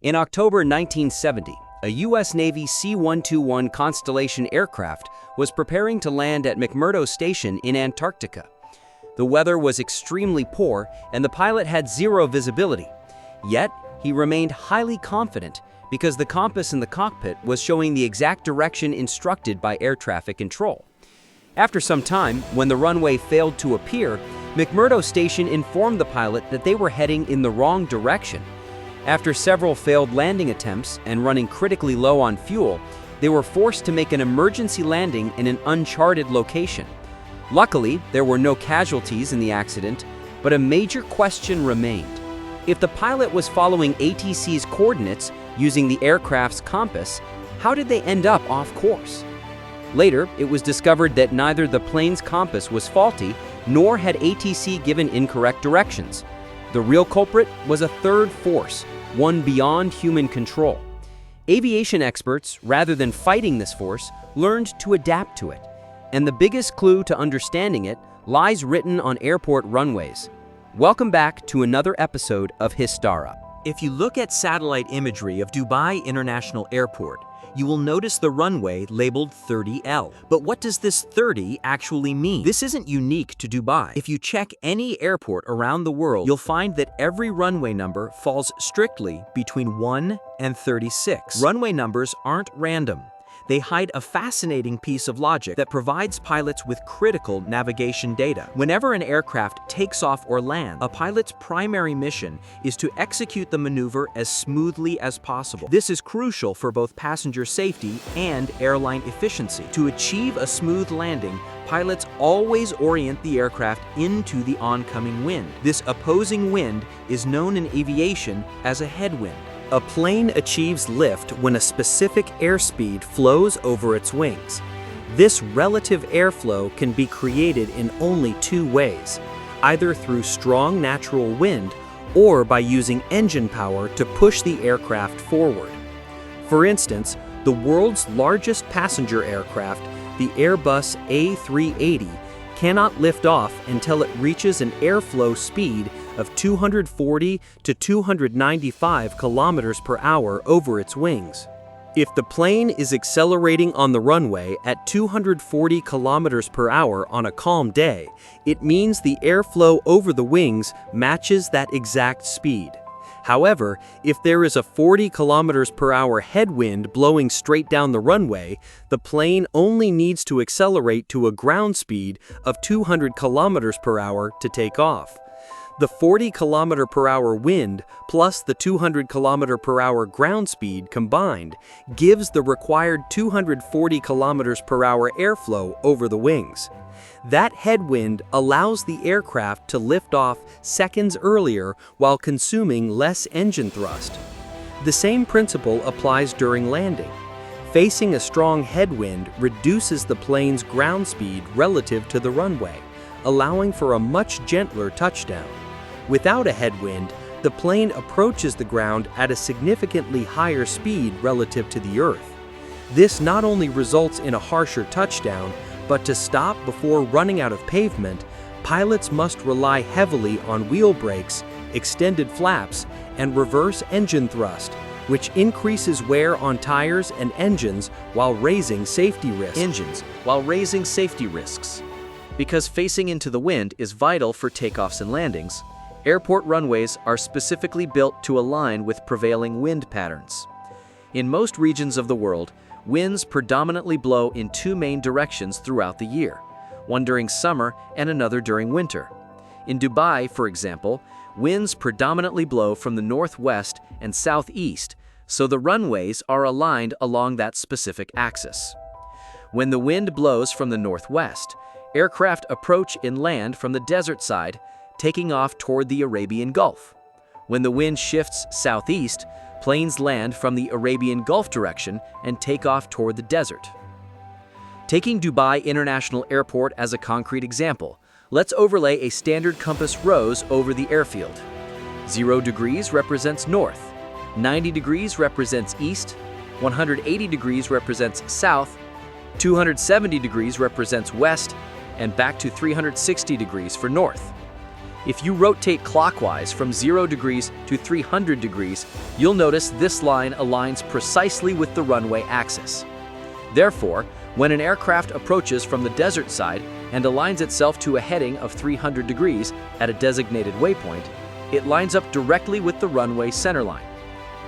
In October 1970, a U.S. Navy C-121 Constellation aircraft was preparing to land at McMurdo Station in Antarctica. The weather was extremely poor and the pilot had zero visibility. Yet, he remained highly confident because the compass in the cockpit was showing the exact direction instructed by air traffic control. After some time, when the runway failed to appear, McMurdo Station informed the pilot that they were heading in the wrong direction. After several failed landing attempts and running critically low on fuel, they were forced to make an emergency landing in an uncharted location. Luckily, there were no casualties in the accident, but a major question remained. If the pilot was following ATC's coordinates using the aircraft's compass, how did they end up off course? Later, it was discovered that neither the plane's compass was faulty, nor had ATC given incorrect directions. The real culprit was a third force, one beyond human control. Aviation experts, rather than fighting this force, learned to adapt to it. And the biggest clue to understanding it lies written on airport runways. Welcome back to another episode of Histara. If you look at satellite imagery of Dubai International Airport, you will notice the runway labeled 30L. But what does this 30 actually mean? This isn't unique to Dubai. If you check any airport around the world, you'll find that every runway number falls strictly between 1 and 36. Runway numbers aren't random. They hide a fascinating piece of logic that provides pilots with critical navigation data. Whenever an aircraft takes off or lands, a pilot's primary mission is to execute the maneuver as smoothly as possible. This is crucial for both passenger safety and airline efficiency. To achieve a smooth landing, pilots always orient the aircraft into the oncoming wind. This opposing wind is known in aviation as a headwind. A plane achieves lift when a specific airspeed flows over its wings. This relative airflow can be created in only two ways, either through strong natural wind or by using engine power to push the aircraft forward. For instance, the world's largest passenger aircraft, the Airbus A380, cannot lift off until it reaches an airflow speed of 240 to 295 kilometers per hour over its wings. If the plane is accelerating on the runway at 240 kilometers per hour on a calm day, it means the airflow over the wings matches that exact speed. However, if there is a 40 kilometers per hour headwind blowing straight down the runway, the plane only needs to accelerate to a ground speed of 200 kilometers per hour to take off. The 40 kilometer per hour wind plus the 200 kilometer per hour ground speed combined gives the required 240 kilometers per hour airflow over the wings. That headwind allows the aircraft to lift off seconds earlier while consuming less engine thrust. The same principle applies during landing. Facing a strong headwind reduces the plane's ground speed relative to the runway, allowing for a much gentler touchdown. Without a headwind, the plane approaches the ground at a significantly higher speed relative to the earth. This not only results in a harsher touchdown, but to stop before running out of pavement, pilots must rely heavily on wheel brakes, extended flaps, and reverse engine thrust, which increases wear on tires and engines while raising safety risks. Because facing into the wind is vital for takeoffs and landings, airport runways are specifically built to align with prevailing wind patterns. In most regions of the world, winds predominantly blow in two main directions throughout the year, one during summer and another during winter. In Dubai, for example, winds predominantly blow from the northwest and southeast, so the runways are aligned along that specific axis. When the wind blows from the northwest, aircraft approach and land from the desert side, taking off toward the Arabian Gulf. When the wind shifts southeast, planes land from the Arabian Gulf direction and take off toward the desert. Taking Dubai International Airport as a concrete example, let's overlay a standard compass rose over the airfield. 0 degrees represents north, 90 degrees represents east, 180 degrees represents south, 270 degrees represents west, and back to 360 degrees for north. If you rotate clockwise from 0 degrees to 300 degrees, you'll notice this line aligns precisely with the runway axis. Therefore, when an aircraft approaches from the desert side and aligns itself to a heading of 300 degrees at a designated waypoint, it lines up directly with the runway centerline.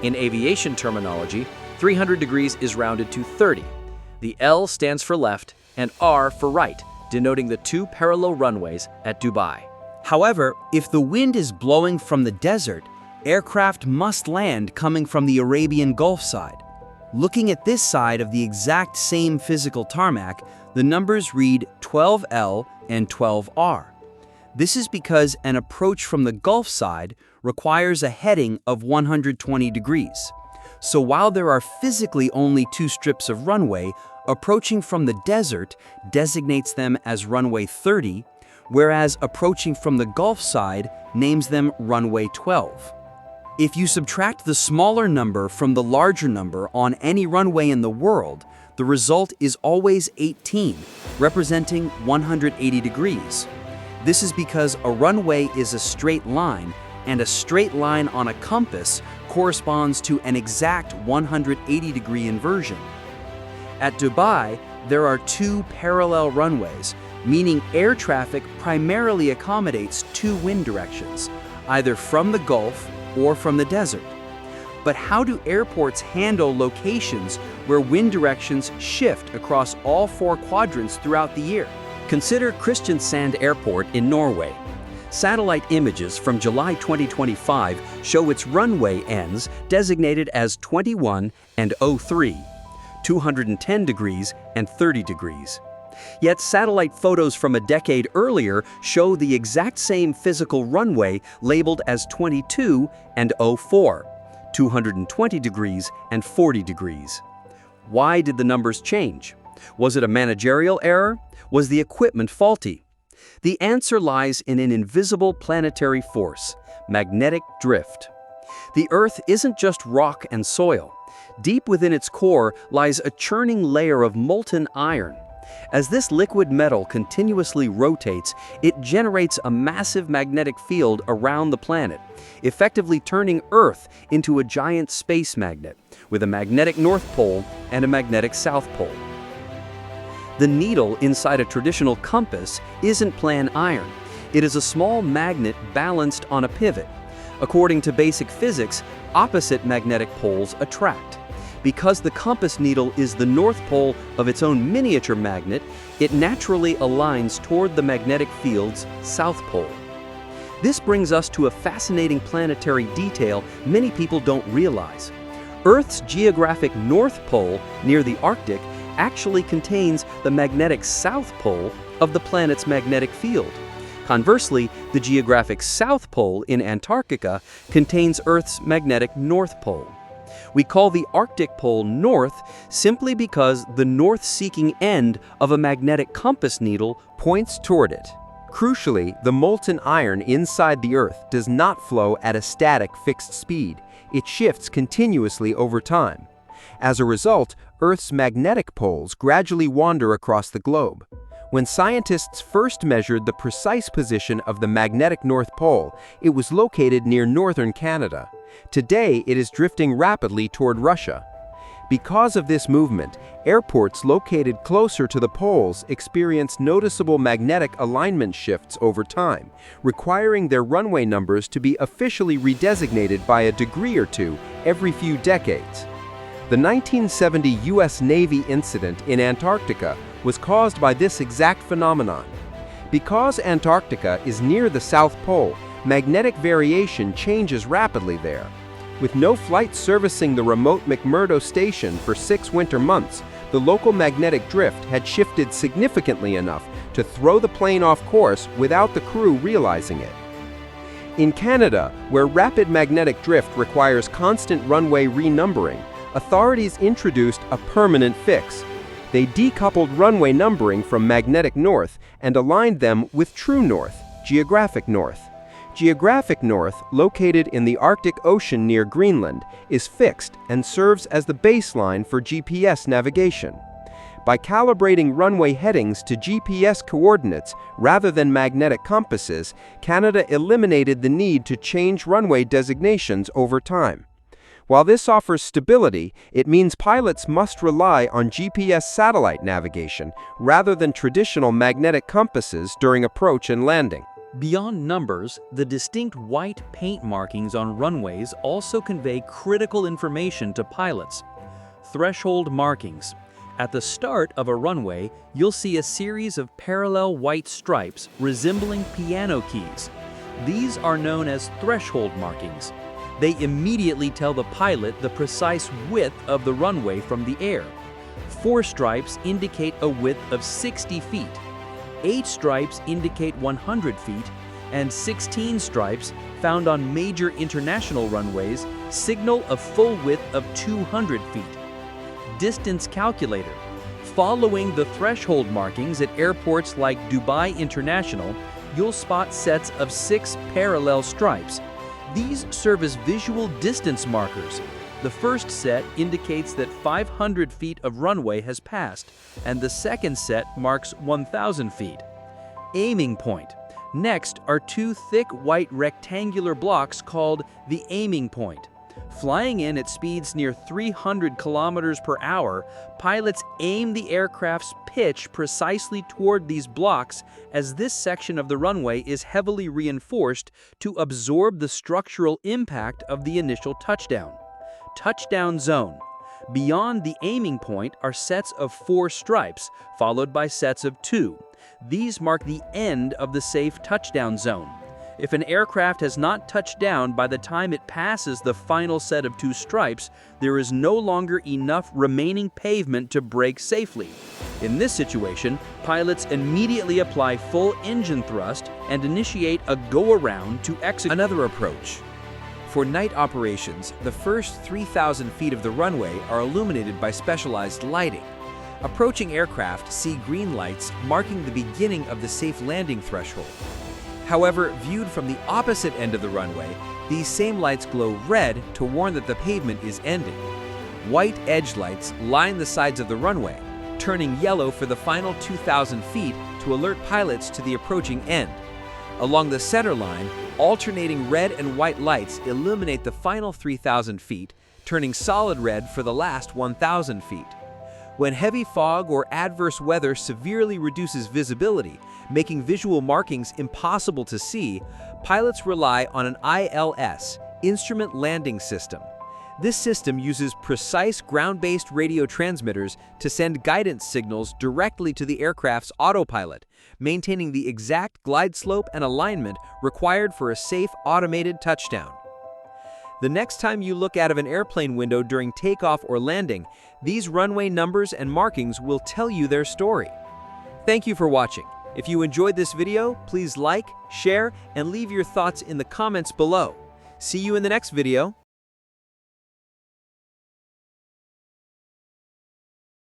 In aviation terminology, 300 degrees is rounded to 30. The L stands for left and R for right, denoting the two parallel runways at Dubai. However, if the wind is blowing from the desert, aircraft must land coming from the Arabian Gulf side. Looking at this side of the exact same physical tarmac, the numbers read 12L and 12R. This is because an approach from the Gulf side requires a heading of 120 degrees. So while there are physically only two strips of runway, approaching from the desert designates them as runway 30, whereas approaching from the Gulf side names them runway 12. If you subtract the smaller number from the larger number on any runway in the world, the result is always 18, representing 180 degrees. This is because a runway is a straight line, and a straight line on a compass corresponds to an exact 180-degree inversion. At Dubai, there are two parallel runways, meaning air traffic primarily accommodates two wind directions, either from the Gulf or from the desert. But how do airports handle locations where wind directions shift across all four quadrants throughout the year? Consider Kristiansand Airport in Norway. Satellite images from July 2025 show its runway ends designated as 21 and 03, 210 degrees and 30 degrees. Yet satellite photos from a decade earlier show the exact same physical runway labeled as 22 and 04, 220 degrees and 40 degrees. Why did the numbers change? Was it a managerial error? Was the equipment faulty? The answer lies in an invisible planetary force, magnetic drift. The Earth isn't just rock and soil. Deep within its core lies a churning layer of molten iron. As this liquid metal continuously rotates, it generates a massive magnetic field around the planet, effectively turning Earth into a giant space magnet, with a magnetic North Pole and a magnetic South Pole. The needle inside a traditional compass isn't plain iron. It is a small magnet balanced on a pivot. According to basic physics, opposite magnetic poles attract. Because the compass needle is the North Pole of its own miniature magnet, it naturally aligns toward the magnetic field's South Pole. This brings us to a fascinating planetary detail many people don't realize. Earth's geographic North Pole near the Arctic actually contains the magnetic South Pole of the planet's magnetic field. Conversely, the geographic South Pole in Antarctica contains Earth's magnetic North Pole. We call the Arctic Pole north simply because the north-seeking end of a magnetic compass needle points toward it. Crucially, the molten iron inside the Earth does not flow at a static fixed speed. It shifts continuously over time. As a result, Earth's magnetic poles gradually wander across the globe. When scientists first measured the precise position of the magnetic North Pole, it was located near northern Canada. Today, it is drifting rapidly toward Russia. Because of this movement, airports located closer to the poles experience noticeable magnetic alignment shifts over time, requiring their runway numbers to be officially redesignated by a degree or two every few decades. The 1970 U.S. Navy incident in Antarctica was caused by this exact phenomenon. Because Antarctica is near the South Pole, magnetic variation changes rapidly there. With no flight servicing the remote McMurdo station for 6 winter months, the local magnetic drift had shifted significantly enough to throw the plane off course without the crew realizing it. In Canada, where rapid magnetic drift requires constant runway renumbering, authorities introduced a permanent fix. They decoupled runway numbering from magnetic north and aligned them with true north, geographic north. Geographic north, located in the Arctic Ocean near Greenland, is fixed and serves as the baseline for GPS navigation. By calibrating runway headings to GPS coordinates rather than magnetic compasses, Canada eliminated the need to change runway designations over time. While this offers stability, it means pilots must rely on GPS satellite navigation rather than traditional magnetic compasses during approach and landing. Beyond numbers, the distinct white paint markings on runways also convey critical information to pilots. Threshold markings. At the start of a runway, you'll see a series of parallel white stripes resembling piano keys. These are known as threshold markings. They immediately tell the pilot the precise width of the runway from the air. 4 stripes indicate a width of 60 feet. 8 stripes indicate 100 feet, and 16 stripes, found on major international runways, signal a full width of 200 feet. Distance calculator. Following the threshold markings at airports like Dubai International, you'll spot sets of 6 parallel stripes. These serve as visual distance markers. The first set indicates that 500 feet of runway has passed, and the second set marks 1,000 feet. Aiming point. Next are 2 thick white rectangular blocks called the aiming point. Flying in at speeds near 300 kilometers per hour, pilots aim the aircraft's pitch precisely toward these blocks, as this section of the runway is heavily reinforced to absorb the structural impact of the initial touchdown. Touchdown zone. Beyond the aiming point are sets of 4 stripes, followed by sets of 2. These mark the end of the safe touchdown zone. If an aircraft has not touched down by the time it passes the final set of 2 stripes, there is no longer enough remaining pavement to brake safely. In this situation, pilots immediately apply full engine thrust and initiate a go-around to execute Another approach. For night operations, the first 3,000 feet of the runway are illuminated by specialized lighting. Approaching aircraft see green lights marking the beginning of the safe landing threshold. However, viewed from the opposite end of the runway, these same lights glow red to warn that the pavement is ending. White edge lights line the sides of the runway, turning yellow for the final 2,000 feet to alert pilots to the approaching end. Along the center line, alternating red and white lights illuminate the final 3,000 feet, turning solid red for the last 1,000 feet. When heavy fog or adverse weather severely reduces visibility, making visual markings impossible to see, pilots rely on an ILS, Instrument Landing System. This system uses precise ground-based radio transmitters to send guidance signals directly to the aircraft's autopilot, maintaining the exact glide slope and alignment required for a safe automated touchdown. The next time you look out of an airplane window during takeoff or landing, these runway numbers and markings will tell you their story. Thank you for watching. If you enjoyed this video, please like, share, and leave your thoughts in the comments below. See you in the next video.